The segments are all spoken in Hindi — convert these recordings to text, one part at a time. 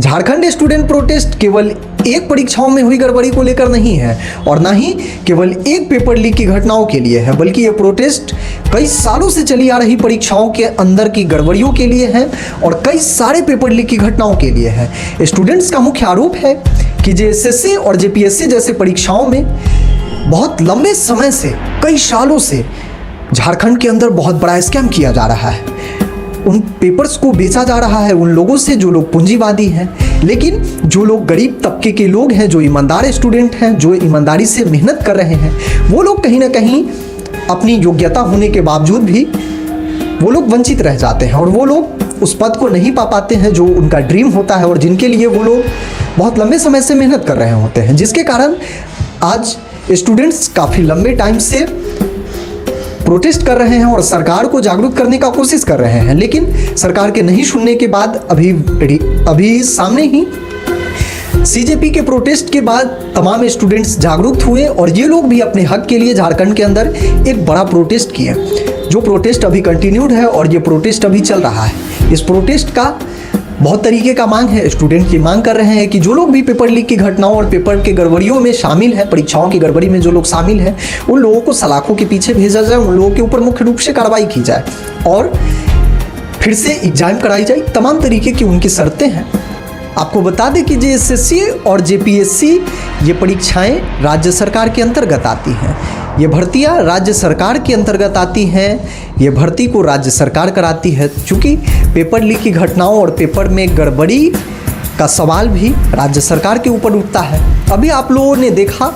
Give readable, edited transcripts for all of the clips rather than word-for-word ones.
झारखंड स्टूडेंट प्रोटेस्ट केवल एक परीक्षाओं में हुई गड़बड़ी को लेकर नहीं है और ना ही केवल एक पेपर लीक की घटनाओं के लिए है, बल्कि ये प्रोटेस्ट कई सालों से चली आ रही परीक्षाओं के अंदर की गड़बड़ियों के लिए है और कई सारे पेपर लीक की घटनाओं के लिए है। स्टूडेंट्स का मुख्य आरोप है कि जेएसएससी और जेपीएससी जैसे परीक्षाओं में बहुत लंबे समय से, कई सालों से झारखंड के अंदर बहुत बड़ा स्कैम किया जा रहा है। उन पेपर्स को बेचा जा रहा है उन लोगों से जो लोग पूंजीवादी हैं, लेकिन जो लोग गरीब तबके के लोग हैं, जो ईमानदार स्टूडेंट हैं, जो ईमानदारी से मेहनत कर रहे हैं, वो लोग कहीं ना कहीं अपनी योग्यता होने के बावजूद भी वो लोग वंचित रह जाते हैं और वो लोग उस पद को नहीं पा पाते हैं जो उनका ड्रीम होता है और जिनके लिए वो लोग बहुत लंबे समय से मेहनत कर रहे होते हैं, जिसके कारण आज स्टूडेंट्स काफ़ी लंबे टाइम से प्रोटेस्ट कर रहे हैं और सरकार को जागरूक करने का कोशिश कर रहे हैं। लेकिन सरकार के नहीं सुनने के बाद अभी सामने ही सीजेपी के प्रोटेस्ट के बाद तमाम स्टूडेंट्स जागरूक हुए और ये लोग भी अपने हक के लिए झारखंड के अंदर एक बड़ा प्रोटेस्ट किए, जो प्रोटेस्ट अभी कंटिन्यूड है और ये प्रोटेस्ट अभी चल रहा है। इस प्रोटेस्ट का बहुत तरीके का मांग है। स्टूडेंट की मांग कर रहे हैं कि जो लोग भी पेपर लीक की घटनाओं और पेपर के गड़बड़ियों में शामिल हैं, परीक्षाओं की गड़बड़ी में जो लोग शामिल हैं, उन लोगों को सलाखों के पीछे भेजा जाए, उन लोगों के ऊपर मुख्य रूप से कार्रवाई की जाए और फिर से एग्जाम कराई जाए। तमाम तरीके की उनकी शर्तें हैं। आपको बता दें कि जेएसएससी और जेपीएससी ये परीक्षाएं राज्य सरकार के अंतर्गत आती हैं। ये भर्तियां राज्य सरकार के अंतर्गत आती हैं। ये भर्ती को राज्य सरकार कराती है। चूँकि पेपर लीक की घटनाओं और पेपर में गड़बड़ी का सवाल भी राज्य सरकार के ऊपर उठता है। अभी आप लोगों ने देखा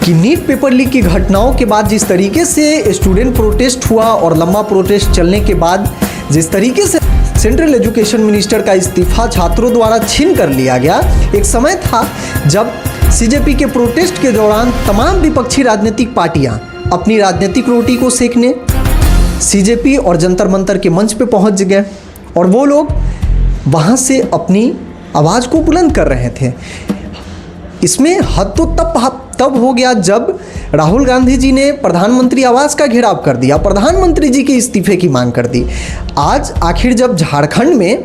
कि नीट पेपर लीक की घटनाओं के बाद जिस तरीके से स्टूडेंट प्रोटेस्ट हुआ और लंबा प्रोटेस्ट चलने के बाद जिस तरीके से सेंट्रल एजुकेशन मिनिस्टर का इस्तीफा छात्रों द्वारा छीन कर लिया गया। एक समय था जब सीजेपी के प्रोटेस्ट के दौरान तमाम विपक्षी राजनीतिक पार्टियां अपनी राजनीतिक रोटी को सेकने सीजेपी और जंतर मंतर के मंच पे पहुंच गए और वो लोग वहां से अपनी आवाज़ को बुलंद कर रहे थे। इसमें हद तो तब हो गया जब राहुल गांधी जी ने प्रधानमंत्री आवास का घेराव कर दिया, प्रधानमंत्री जी के इस्तीफे की मांग कर दी। आज आखिर जब झारखंड में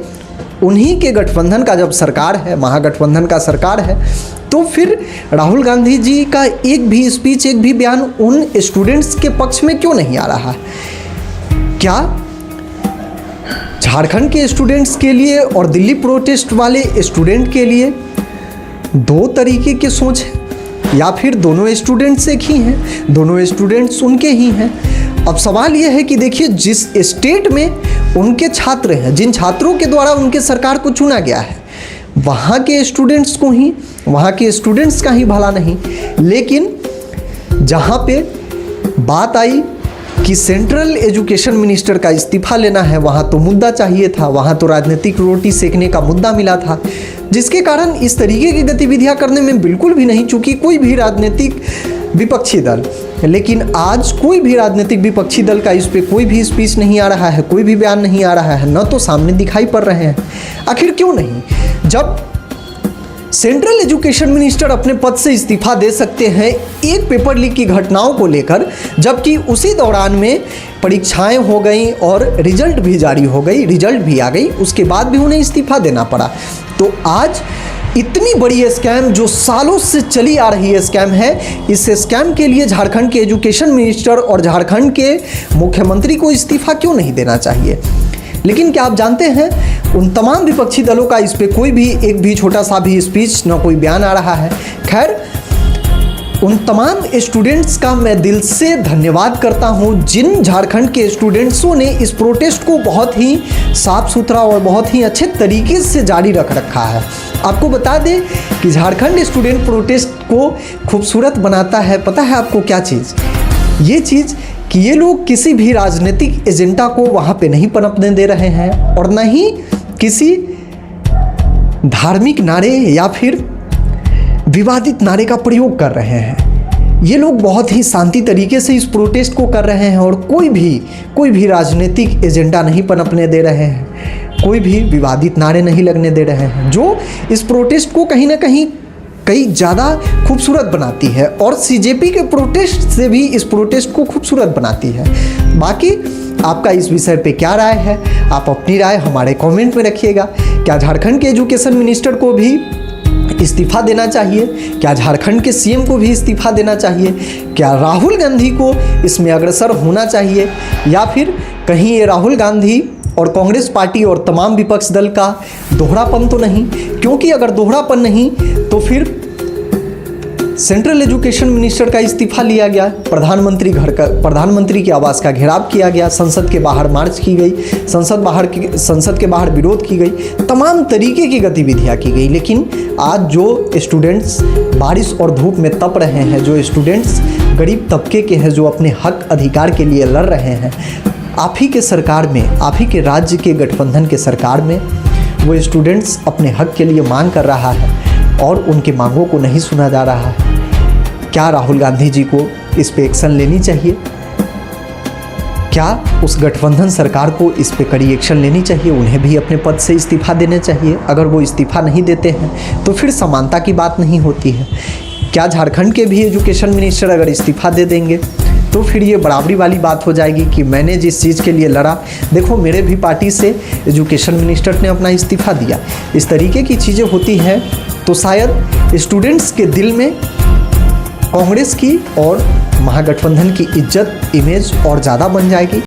उन्हीं के गठबंधन का जब सरकार है, महागठबंधन का सरकार है, तो फिर राहुल गांधी जी का एक भी स्पीच, एक भी बयान उन स्टूडेंट्स के पक्ष में क्यों नहीं आ रहा? क्या झारखंड के स्टूडेंट्स के लिए और दिल्ली प्रोटेस्ट वाले स्टूडेंट के लिए दो तरीके की सोच है या फिर दोनों स्टूडेंट्स एक ही हैं, दोनों स्टूडेंट्स उनके ही हैं? अब सवाल यह है कि देखिए, जिस स्टेट में उनके छात्र हैं, जिन छात्रों के द्वारा उनके सरकार को चुना गया है, वहाँ के स्टूडेंट्स को ही, वहाँ के स्टूडेंट्स का ही भला नहीं। लेकिन जहाँ पे बात आई कि सेंट्रल एजुकेशन मिनिस्टर का इस्तीफा लेना है, वहाँ तो मुद्दा चाहिए था, वहाँ तो राजनीतिक रोटी सेकने का मुद्दा मिला था, जिसके कारण इस तरीके की गतिविधियां करने में बिल्कुल भी नहीं चूकी कोई भी राजनीतिक विपक्षी दल। लेकिन आज कोई भी राजनीतिक विपक्षी दल का इस पे कोई भी स्पीच नहीं आ रहा है, कोई भी बयान नहीं आ रहा है, न तो सामने दिखाई पड़ रहे हैं। आखिर क्यों नहीं? जब सेंट्रल एजुकेशन मिनिस्टर अपने पद से इस्तीफा दे सकते हैं एक पेपर लीक की घटनाओं को लेकर, जबकि उसी दौरान में परीक्षाएं हो गई और रिजल्ट भी जारी हो गई, रिजल्ट भी आ गई, उसके बाद भी उन्हें इस्तीफा देना पड़ा। तो आज इतनी बड़ी स्कैम जो सालों से चली आ रही स्कैम है, इस स्कैम के लिए झारखंड के एजुकेशन मिनिस्टर और झारखंड के मुख्यमंत्री को इस्तीफा क्यों नहीं देना चाहिए? लेकिन क्या आप जानते हैं, उन तमाम विपक्षी दलों का इस पे कोई भी एक भी छोटा सा भी स्पीच, न कोई बयान आ रहा है। खैर, उन तमाम स्टूडेंट्स का मैं दिल से धन्यवाद करता हूं जिन झारखंड के स्टूडेंट्सों ने इस प्रोटेस्ट को बहुत ही साफ सुथरा और बहुत ही अच्छे तरीके से जारी रख रखा है। आपको बता दें कि झारखंड स्टूडेंट प्रोटेस्ट को खूबसूरत बनाता है, पता है आपको क्या चीज़? ये चीज़ कि ये लोग किसी भी राजनीतिक एजेंडा को वहाँ पे नहीं पनपने दे रहे हैं और न ही किसी धार्मिक नारे या फिर विवादित नारे का प्रयोग कर रहे हैं। ये लोग बहुत ही शांति तरीके से इस प्रोटेस्ट को कर रहे हैं और कोई भी राजनीतिक एजेंडा नहीं पनपने दे रहे हैं, कोई भी विवादित नारे नहीं लगने दे रहे हैं, जो इस प्रोटेस्ट को कहीं ना कहीं कई ज़्यादा खूबसूरत बनाती है और सीजेपी के प्रोटेस्ट से भी इस प्रोटेस्ट को खूबसूरत बनाती है। बाकी आपका इस विषय पे क्या राय है? आप अपनी राय हमारे कमेंट में रखिएगा। क्या झारखंड के एजुकेशन मिनिस्टर को भी इस्तीफा देना चाहिए? क्या झारखंड के सीएम को भी इस्तीफा देना चाहिए? क्या राहुल गांधी को इसमें अग्रसर होना चाहिए, या फिर कहीं ये राहुल गांधी और कांग्रेस पार्टी और तमाम विपक्ष दल का दोहरापन तो नहीं? क्योंकि अगर दोहरापन नहीं तो फिर सेंट्रल एजुकेशन मिनिस्टर का इस्तीफा लिया गया, प्रधानमंत्री के आवास का घेराव किया गया, संसद के बाहर मार्च की गई, संसद के बाहर विरोध की गई, तमाम तरीके की गतिविधियां की गई। लेकिन आज जो स्टूडेंट्स बारिश और धूप में तप रहे हैं, जो स्टूडेंट्स गरीब तबके के हैं, जो अपने हक अधिकार के लिए लड़ रहे हैं, आप ही के सरकार में, आप ही के राज्य के गठबंधन के सरकार में वो स्टूडेंट्स अपने हक के लिए मांग कर रहा है और उनके मांगों को नहीं सुना जा रहा है। क्या राहुल गांधी जी को इस पे एक्शन लेनी चाहिए? क्या उस गठबंधन सरकार को इस पे कड़ी एक्शन लेनी चाहिए? उन्हें भी अपने पद से इस्तीफा देना चाहिए। अगर वो इस्तीफा नहीं देते हैं तो फिर समानता की बात नहीं होती है। क्या झारखंड के भी एजुकेशन मिनिस्टर अगर इस्तीफा दे देंगे तो फिर ये बराबरी वाली बात हो जाएगी कि मैंने जिस चीज़ के लिए लड़ा, देखो मेरे भी पार्टी से एजुकेशन मिनिस्टर ने अपना इस्तीफा दिया। इस तरीके की चीज़ें होती हैं तो शायद स्टूडेंट्स के दिल में कांग्रेस की और महागठबंधन की इज्जत, इमेज और ज़्यादा बन जाएगी।